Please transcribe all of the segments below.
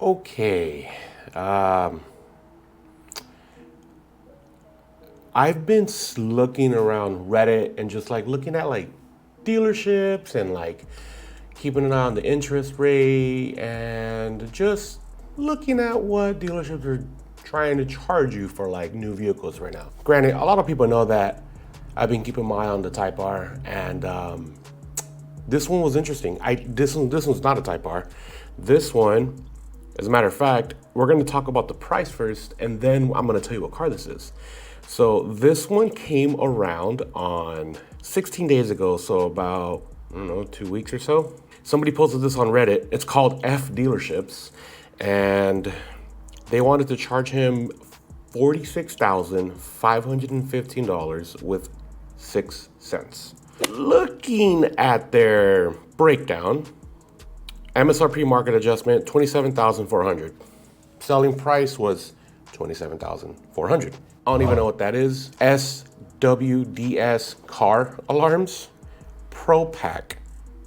Okay. I've been looking around Reddit and just like looking at like dealerships and like keeping an eye on the interest rate and just looking at what dealerships are trying to charge you for like new vehicles right now. Granted, a lot of people know that I've been keeping my eye on the Type R, and this one was interesting. This one's not a Type R. This one, as a matter of fact, we're going to talk about the price first, and then I'm going to tell you what car this is. So this one came around on 16 days ago, so about, I don't know, 2 weeks or so. Somebody posted this on Reddit. It's called F Dealerships, and they wanted to charge him $46,515 with 6 cents. Looking at their breakdown, MSRP market adjustment, $27,400. Selling price was $27,400. I don't even know what that is. SWDS car alarms, Pro Pack,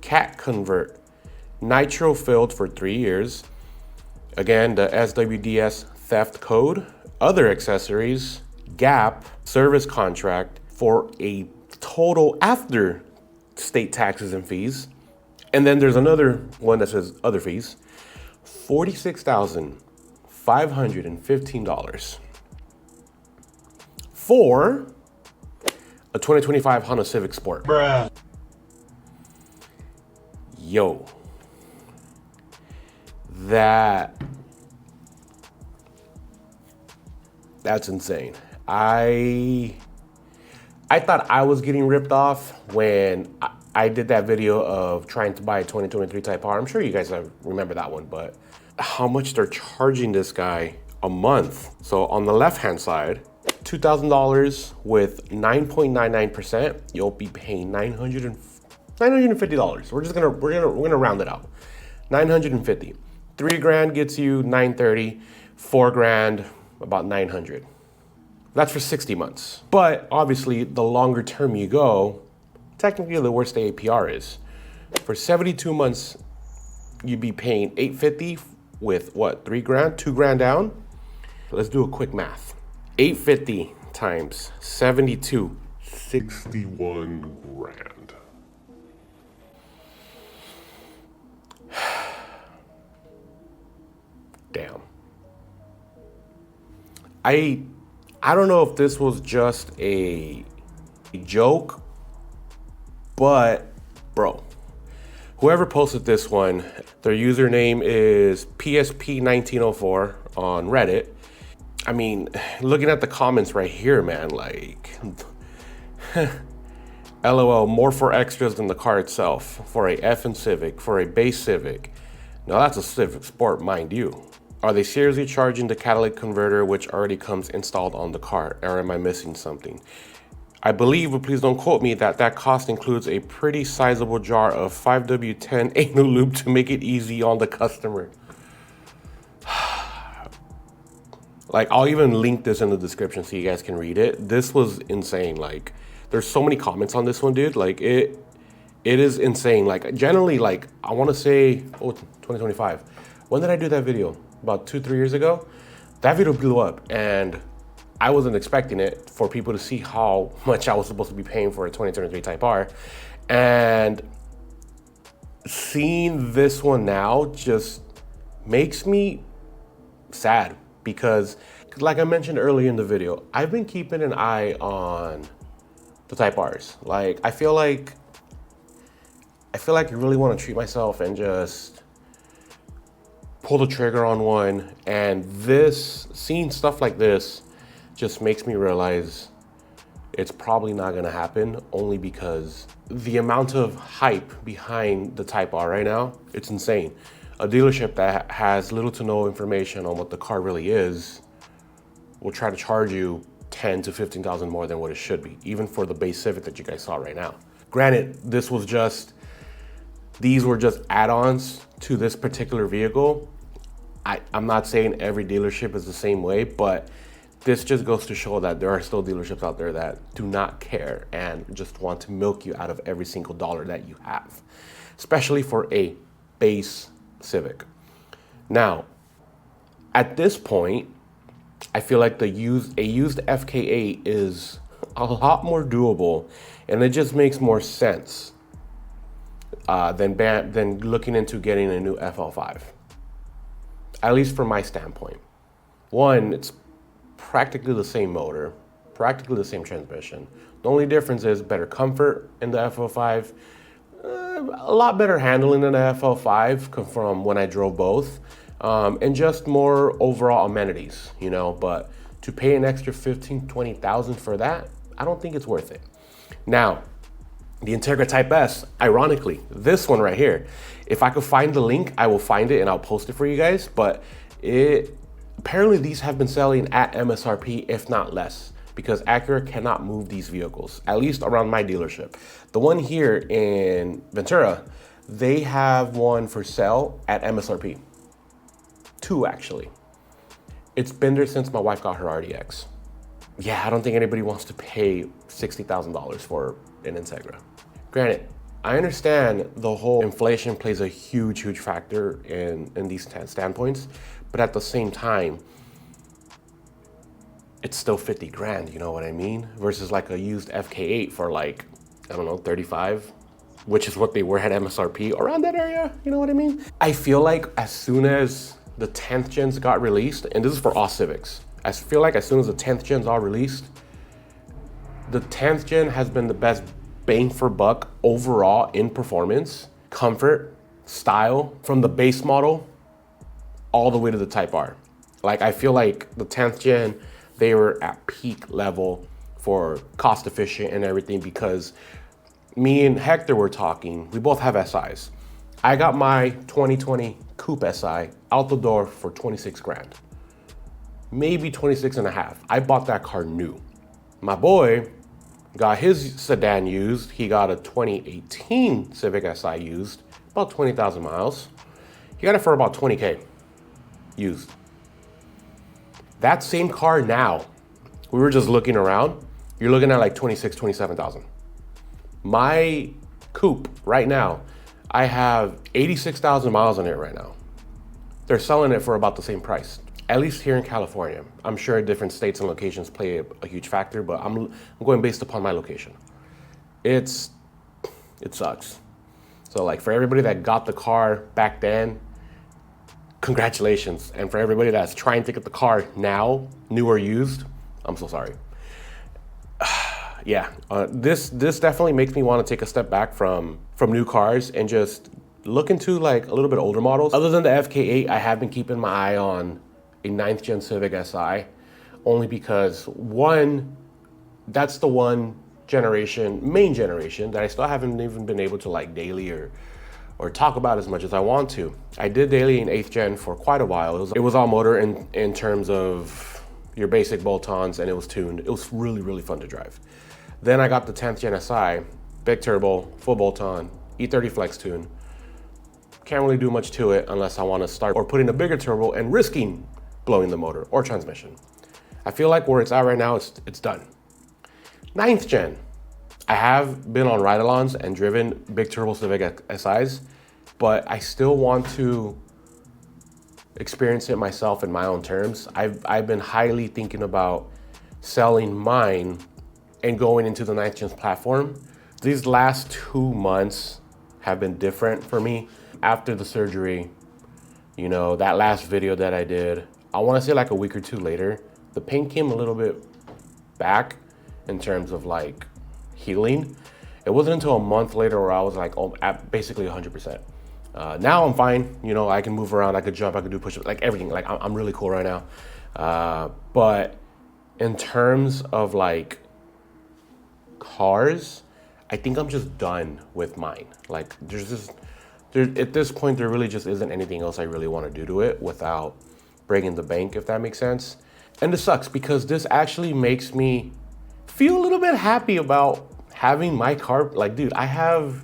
Cat Convert, nitro filled for 3 years. Again, the SWDS theft code, other accessories, gap, service contract for a total after state taxes and fees. And then there's another one that says other fees, $46,515 for a 2025 Honda Civic Sport. Bruh. Yo, that's insane. I thought I was getting ripped off when I did that video of trying to buy a 2023 Type R. I'm sure you guys remember that one, but how much they're charging this guy a month. So on the left-hand side, $2,000 with 9.99%, you'll be paying $950. We're gonna round it out. $950. 3 grand gets you $930. 4 grand, about $900. That's for 60 months. But obviously, the longer term you go, technically the worse the APR is. For 72 months, you'd be paying $850 with what, 3 grand, 2 grand down? Let's do a quick math. $850 times 72, 61 grand. Damn. I don't know if this was just a joke, but bro, whoever posted this one, their username is PSP1904 on Reddit. I mean, looking at the comments right here, man, like, LOL, more for extras than the car itself, for a effing Civic, for a base Civic. Now that's a Civic Sport, mind you. Are they seriously charging the catalytic converter which already comes installed on the car, or am I missing something? I believe, but please don't quote me, that cost includes a pretty sizable jar of 5W10 anal lube to make it easy on the customer. Like, I'll even link this in the description so you guys can read it. This was insane. Like, there's so many comments on this one, dude. Like, it is insane. Like, generally, like, I want to say, 2025. When did I do that video? About 2-3 years ago. That video blew up, and I wasn't expecting it for people to see how much I was supposed to be paying for a 2023 Type R. And seeing this one now just makes me sad because, like I mentioned earlier in the video, I've been keeping an eye on the Type Rs. Like, I feel like I really want to treat myself and just pull the trigger on one, and seeing stuff like this just makes me realize it's probably not gonna happen, only because the amount of hype behind the Type R right now, it's insane. A dealership that has little to no information on what the car really is will try to charge you $10,000 to $15,000 more than what it should be, even for the base Civic that you guys saw right now. Granted, these were just add-ons to this particular vehicle. I'm not saying every dealership is the same way, but this just goes to show that there are still dealerships out there that do not care and just want to milk you out of every single dollar that you have, especially for a base Civic. Now, At this point, I feel like a used FK8 is a lot more doable, and it just makes more sense than looking into getting a new FL5. At least from my standpoint. One, it's practically the same motor, practically the same transmission. The only difference is better comfort in the FL5, a lot better handling in the FL5 from when I drove both, and just more overall amenities, you know. But to pay an extra 15,000, 20,000 for that, I don't think it's worth it. Now, the Integra Type S, ironically, this one right here, if I could find the link, I will find it and I'll post it for you guys. But apparently these have been selling at MSRP, if not less, because Acura cannot move these vehicles, at least around my dealership. The one here in Ventura, they have one for sale at MSRP. Two, actually. It's been there since my wife got her RDX. Yeah, I don't think anybody wants to pay $60,000 for an Integra. Granted, I understand the whole inflation plays a huge, huge factor in these standpoints, but at the same time, it's still 50 grand, you know what I mean? Versus like a used FK8 for like, I don't know, 35, which is what they were at MSRP, around that area, you know what I mean? I feel like as soon as the 10th gens got released, and this is for all Civics, I feel like as soon as the 10th gens are released, the 10th gen has been the best bang for buck overall in performance, comfort, style, from the base model all the way to the Type R. Like, I feel like the 10th gen, they were at peak level for cost efficient and everything, because me and Hector were talking, we both have SIs. I got my 2020 Coupe SI out the door for 26 grand. Maybe 26 and a half. I bought that car new. My boy got his sedan used. He got a 2018 Civic Si used, about 20,000 miles. He got it for about 20K used. That same car now, we were just looking around, you're looking at like 26, 27,000. My coupe right now, I have 86,000 miles on it right now. They're selling it for about the same price, at least here in California. I'm sure different states and locations play a huge factor, but I'm going based upon my location. It sucks. So like, for everybody that got the car back then, congratulations. And for everybody that's trying to get the car now, new or used, I'm so sorry. Yeah, this definitely makes me want to take a step back from new cars and just look into like a little bit older models. Other than the FK8, I have been keeping my eye on a 9th gen Civic Si, only because one, that's the one main generation that I still haven't even been able to like daily or talk about as much as I want to. I did daily in 8th gen for quite a while. It was all motor in terms of your basic bolt-ons, and it was tuned. It was really, really fun to drive. Then I got the 10th gen Si, big turbo, full bolt-on, E30 flex tune. Can't really do much to it unless I want to start or put in a bigger turbo and risking blowing the motor or transmission. I feel like where it's at right now, it's done. 9th gen, I have been on ride-alongs and driven big turbo Civic SIs, but I still want to experience it myself in my own terms. I've been highly thinking about selling mine and going into the 9th gen platform. These last 2 months have been different for me. After the surgery, you know, that last video that I did, I want to say like a week or 2 later, the pain came a little bit back in terms of like healing. It wasn't until a month later where I was like, oh, at basically 100%. Now I'm fine. You know, I can move around, I could jump, I could do push-ups, like everything. Like I'm really cool right now. But in terms of like cars, I think I'm just done with mine. Like at this point, there really just isn't anything else I really want to do to it without breaking the bank, if that makes sense. And this sucks because this actually makes me feel a little bit happy about having my car. Like, dude, I'm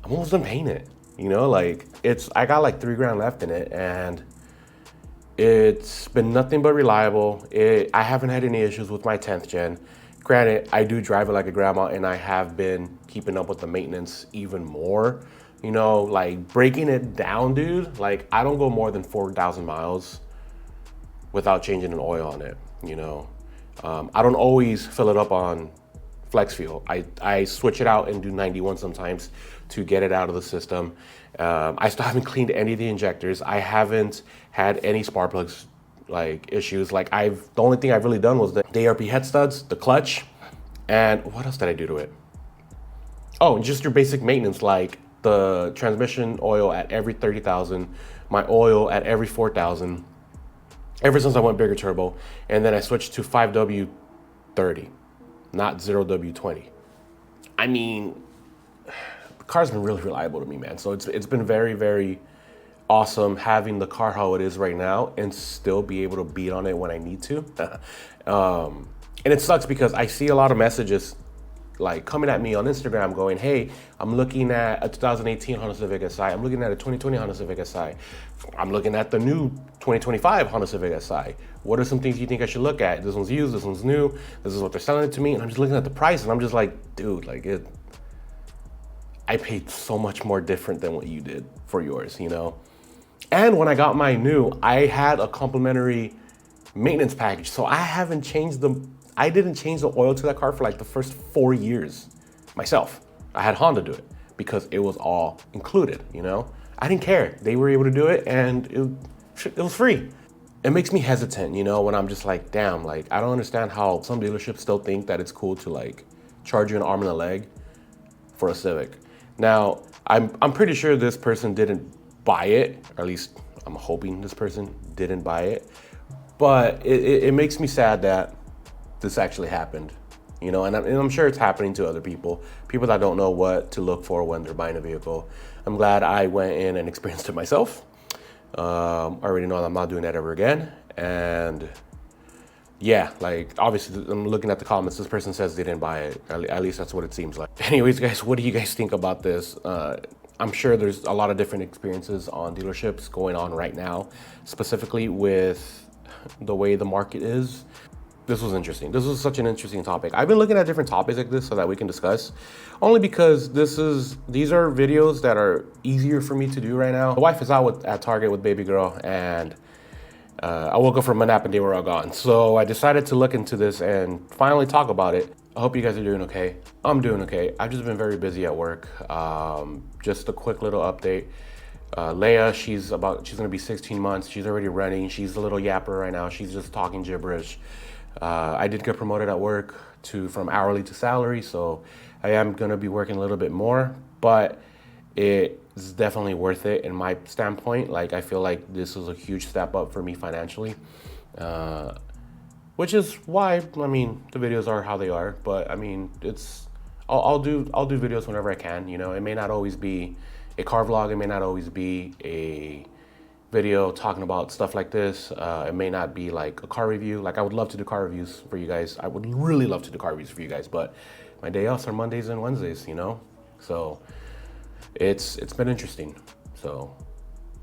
almost done paying it. You know, like I got like 3 grand left in it, and it's been nothing but reliable. I haven't had any issues with my 10th gen. Granted, I do drive it like a grandma, and I have been keeping up with the maintenance even more. You know, like breaking it down, dude, like I don't go more than 4,000 miles without changing an oil on it, you know. I don't always fill it up on flex fuel. I switch it out and do 91 sometimes to get it out of the system. I still haven't cleaned any of the injectors. I haven't had any spark plugs like issues. Like the only thing I've really done was the ARP head studs, the clutch, and what else did I do to it? Oh, just your basic maintenance, like the transmission oil at every 30,000, my oil at every 4,000, ever since I went bigger turbo. And then I switched to 5W30, not 0W20. I mean, the car's been really reliable to me, man. So it's been very, very awesome having the car how it is right now and still be able to beat on it when I need to. And it sucks because I see a lot of messages like coming at me on Instagram going, hey, I'm looking at a 2018 Honda Civic Si. I'm looking at a 2020 Honda Civic Si. I'm looking at the new 2025 Honda Civic Si. What are some things you think I should look at? This one's used, this one's new. This is what they're selling it to me. And I'm just looking at the price and I'm just like, dude, like I paid so much more different than what you did for yours, you know? And when I got my new, I had a complimentary maintenance package. So I didn't change the oil to that car for like the first 4 years myself. I had Honda do it because it was all included, you know? I didn't care. They were able to do it and it was free. It makes me hesitant, you know, when I'm just like, damn, like I don't understand how some dealerships still think that it's cool to like charge you an arm and a leg for a Civic. Now, I'm pretty sure this person didn't buy it, or at least I'm hoping this person didn't buy it. But it makes me sad that this actually happened, you know, and I'm sure it's happening to other people that don't know what to look for when they're buying a vehicle. I'm glad I went in and experienced it myself. I already know that I'm not doing that ever again. And yeah, like obviously I'm looking at the comments. This person says they didn't buy it. At least that's what it seems like. Anyways, guys, what do you guys think about this? I'm sure there's a lot of different experiences on dealerships going on right now, specifically with the way the market is. This was interesting. This was such an interesting topic. I've been looking at different topics like this so that we can discuss, only because these are videos that are easier for me to do right now. The wife is out at Target with baby girl, and I woke up from a nap and they were all gone. So I decided to look into this and finally talk about it. I hope you guys are doing okay. I'm doing okay. I've just been very busy at work. Just a quick little update. Leia, she's gonna be 16 months. She's already running. She's a little yapper right now. She's just talking gibberish. I did get promoted at work from hourly to salary, so I am gonna be working a little bit more, but it's definitely worth it in my standpoint. Like I feel like this is a huge step up for me financially, which is why, I mean, the videos are how they are. But I mean, I'll do videos whenever I can. You know, it may not always be a car vlog. It may not always be a video talking about stuff like this. It may not be like a car review. Like I would love to do car reviews for you guys. I would really love to do car reviews for you guys, but my day offs are Mondays and Wednesdays, you know? So it's been interesting. So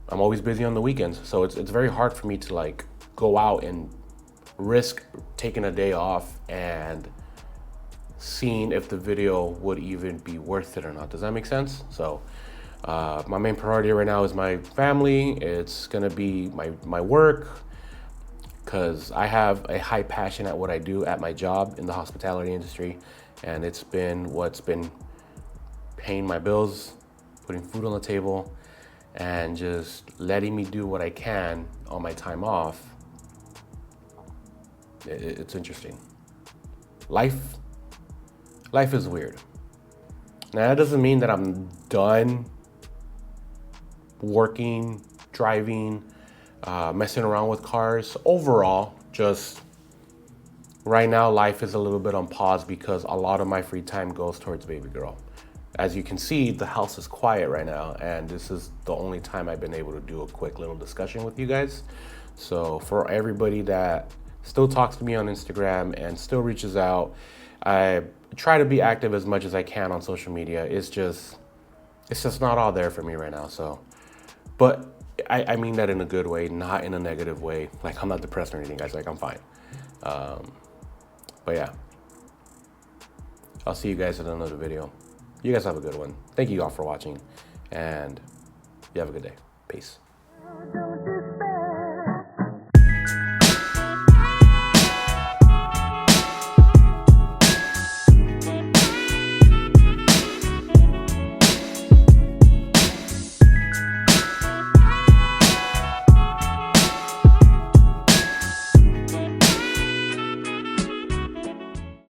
I'm always busy on the weekends. So it's very hard for me to like go out and risk taking a day off and seeing if the video would even be worth it or not. Does that make sense? So my main priority right now is my family. It's gonna be my work, because I have a high passion at what I do at my job in the hospitality industry, and it's been what's been paying my bills, putting food on the table, and just letting me do what I can on my time off. It's interesting. Life is weird. Now that doesn't mean that I'm done working, driving, messing around with cars. Overall, just right now, life is a little bit on pause because a lot of my free time goes towards baby girl. As you can see, the house is quiet right now, and this is the only time I've been able to do a quick little discussion with you guys. So for everybody that still talks to me on Instagram and still reaches out, I try to be active as much as I can on social media. It's just not all there for me right now. So, but I mean that in a good way, not in a negative way. Like I'm not depressed or anything, guys. Like I'm fine. But yeah, I'll see you guys in another video. You guys have a good one. Thank you all for watching, and you have a good day. Peace.